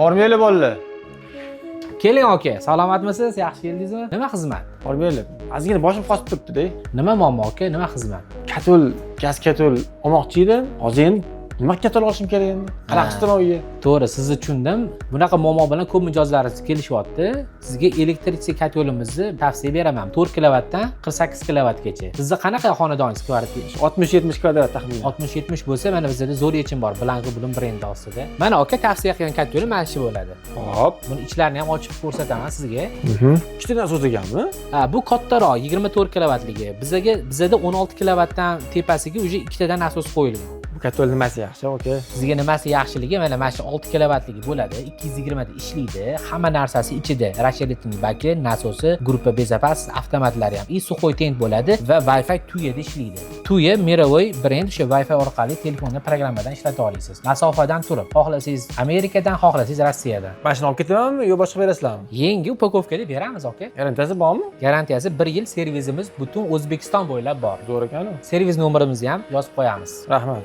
Bormayli bolalar. Keling aka, salomatmisiz? Yaxshi keldingizmi? Nima xizmat? Bormayli. Ozgina boshim qotib turibdi-da. Nima muammo aka? Nima xizmat? Katul, gaz katul olmoqchi edim. Hozir endi nima katul olishim kerak endi? Qanaqa stroyga? To'g'ri, sizni tushundim. Bunaqa muammo bilan ko'p mijozlaringiz kelishyapti. Sizga elektritse katolimizni tavsiya beraman. 4 kilovatdan 48 kilovatgacha. Sizda qanaqa xonadoningiz kvartira? 60-70 kvadrat taxminan. 60-70 bo'lsa, mana bizda zo'r yechim bor. Blanco Bloom brendi ostida. Mana aka tavsiya qilgan katoli mana shu bo'ladi. Hop. Buni ichlarini ham ochib ko'rsataman sizga. Ikkitadan so'z ekanmi? Ha, bu kattaroq 24 kilovatligi. Bizda 16 kilovatdan tepasiga uje ikkitadan nasos qo'yilgan. Bu katul nimasi yaxshi, aka? Sizga nimasi yaxshiligi mana shu 6 kilovatligi bo'ladi. 220 da ishlaydi. Hamma narsasi ichida. Rasheletning baki, nasosi, gruppa bezopasность, avtomatlari ham. И сухой tent bo'ladi va Wi-Fi tuyada ishlaydi. Tuya Mirovoy brend o'sha Wi-Fi orqali telefonda programmadan ishlata olasiz. Masofadan turib, xohlasangiz Amerikadan, xohlasangiz Rossiyadan. Mana shuni olib ketamanmi yo boshqa berasizlarmi? Yangi upakovkada beramiz aka. Garantiyasi bormi? Garantiyasi 1 yil servizimiz butun O'zbekiston bo'ylab bor. Zo'r ekan-ku. Servis nomerimizni ham yozib qo'yamiz. Rahmat.